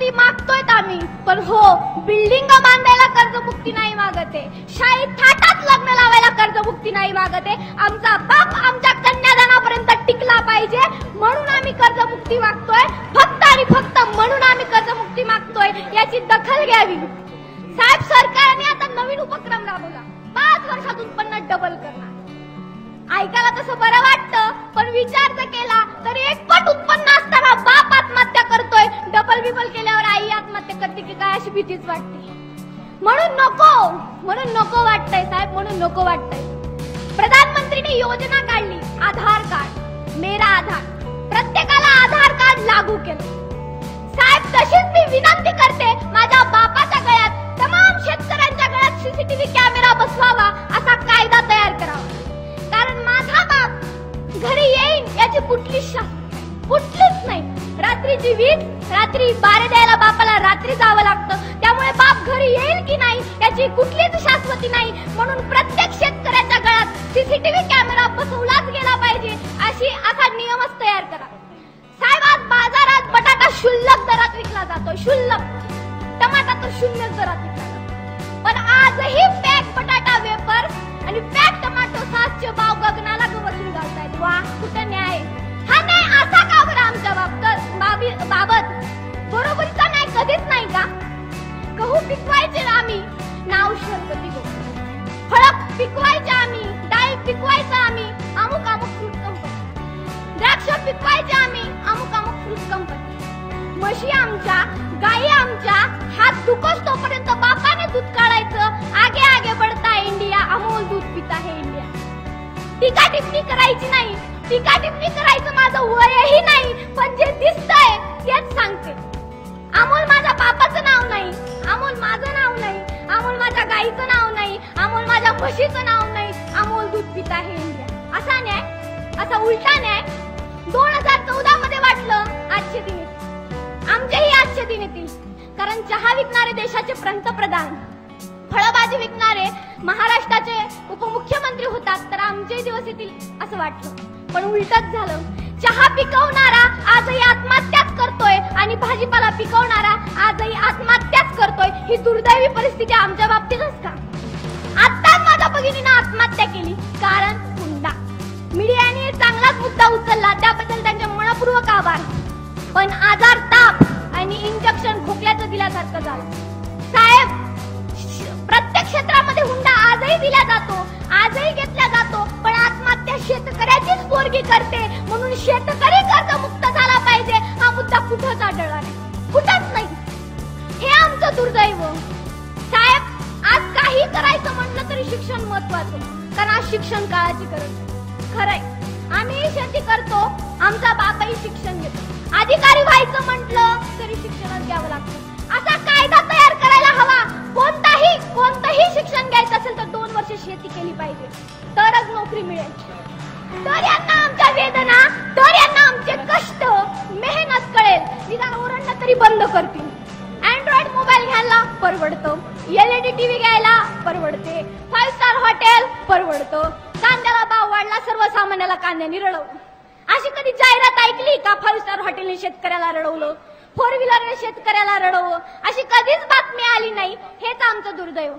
कर्जमुक्ती मागतोय आम्ही, पण हो बिल्डिंग बांधायला कर्जमुक्ती नाही मागते, शाही थाटात लग्न लावायला कर्जमुक्ती नाही मागते, आमचा बाप आमच्या कन्यादानापर्यंत टिकला पाहिजे म्हणून आम्ही कर्जमुक्ती मागतोय, फक्त आणि फक्त म्हणून आम्ही कर्जमुक्ती मागतोय, याची दखल घ्यावी। साहेब सरकारने आता नवीन उपक्रम राबवला, 5 वर्षात उत्पन्न डबल करणार। ऐकायला तसं बरं वाटतं, पण विचार जर केला तर एकपट उत्पन्न असताना बाप आत्महत्या करतोय, डबल बिबल केल्यावर आई आत्महत्या करते की काय अशी भीतीच वाटते। म्हणून नको वाटतंय साहेब, म्हणून नको वाटतंय। प्रधानमंत्रीने योजना काढली, आधार कार्ड, मेरा आधार, प्रत्येकाला आधार कार्ड लागू केलं। साहेब तशीच मी विनंती करते, माझ्या बापाच्या गळ्यात, तमाम शेतकऱ्यांच्या गळ्यात सीसीटीव्ही कॅमेरा बसवावा, असा कायदा तयार करावा, कारण माझा बाप घरी येईल याची कुठलीच नाही। रात्रीची वीज, रात्री बारे द्यायला बापाला रात्री जावं लागतं, त्यामुळे बाप घरी येईल की नाही याची कुठलीच शाश्वती नाही, म्हणून प्रत्येक शेतकऱ्याच्या गळ्यात सीसीटीव्ही कॅमेरा बसवलाच गेला पाहिजे, असा नियमच तयार करा। साहेब आज बाजारात बटाटा शुल्लक दरात विकला जातो, शुल्लक, टमाटा तर शून्य दरात विकला जातो, पण आजही पॅक बटाटा वेपर आणि पॅक टमाटो सासचे भाव गगनाला वसूल घालतायत। वा कुठं न्याय, हा न्याय असा का बरं आमच्या बाबत बरोबरीचा न्याय कधीच नाही का? गहू पिकवायचे आम्ही, नाव शरबती गहू, फळं पिकवायचे आम्ही, डाळी पिकवायचं आम्ही, अमुक फ्रूट कंपनी, द्राक्ष पिकवायचे आम्ही, अमुक फ्रूट कंपनी, म्हशी आमच्या, गायी आमच्या, हात दुखस तोपर्यंत बापाने दूध काढायचं, आगे आगे बढ़ता इंडिया, अमोल दूध पिता है इंडिया। टीका टिप्पणी करायची नाही, टीका टिप्पणी करायचं माझं वयही नाही, पण जे दिसतंय तेच सांगते। अमोल माझ्या बापाचं नाव नाही, अमोल माझं नाव नाही, अमोल माझ्या गाईचं नाव नाही, अमोल माझ्या म्हशीचं नाव नाही, अमोल दूध पिता है इंडिया। असा न्याय, असा उलटा न्याय 2014 मध्ये वाटलं, आजचे दिन येतील, आमचेही आजचे दिन येतील, कारण चहा विकणारे देशाचे पंतप्रधान, फळभाजी विकणारे महाराष्ट्राचे उपमुख्यमंत्री होतात, तर आमचे दिवस येतील असं वाटलं, पण उलटच झालं। चहा पिकवणारा आजही आत्महत्याच करतोय आणि भाजीपाला पिकवणारा आजही आत्महत्याच करतोय, ही दुर्दैवी परिस्थिती आमच्या बाबतीतच का? आत्ताच माझ्या भगिनीनं आत्महत्या केली, कारण हुंडा। मीडियाने चांगलाच मुद्दा उचलला, त्याबद्दल त्यांचे मनपूर्वक आभार, पण आजार ताप आणि इंजेक्शन खोकल्याचं दिल्यासारखं झालं। साहेब प्रत्येक क्षेत्रामध्ये हुंडा आजही दिला जातो, आजही घेतला जातो, पण आत्महत्या शेतकऱ्याचीच पोरगी करते, म्हणून शेतकरी कर्जमुक्त झाला पाहिजे, हा मुद्दा कुठंच आढळला नाही, कुठंच नाही, हे आमचं दुर्दैव। साहेब आज काही करायचं म्हटलं तरी शिक्षण महत्वाचं, कारण आज शिक्षण काळाची गरज आहे। खरंय आम्ही शेती करतो, आमचा बापही शिक्षण घेतो, अधिकारी व्हायचं म्हटलं तरी शिक्षणच घ्यावं लागतं, असा कायदा तयार करायला हवा। कोणतंही शिक्षण घ्यायचं असेल तर 2 वर्ष शेती केली पाहिजे, तरच नोकरी मिळेल, तर यांना आमच्या वेदना, तर यांना आमचे कष्ट, मेहनत कळेल, निदान ओरडणं तरी बंद करतील। अँड्रॉइड मोबाईल घ्यायला परवडतं, LED टीव्ही घ्यायला परवडते, 5 स्टार हॉटेल परवडतं, कांद्याला भाव वाढला, सर्वसामान्याला कांद्याने रडवलं, अशी कधी जाहिरात ऐकली का 5 स्टार हॉटेलने शेतकऱ्याला रडवलं, 4 व्हीलरने शेतकऱ्याला रडवलं, अशी कधीच बातमी आली नाही, हेच आमचं दुर्दैव।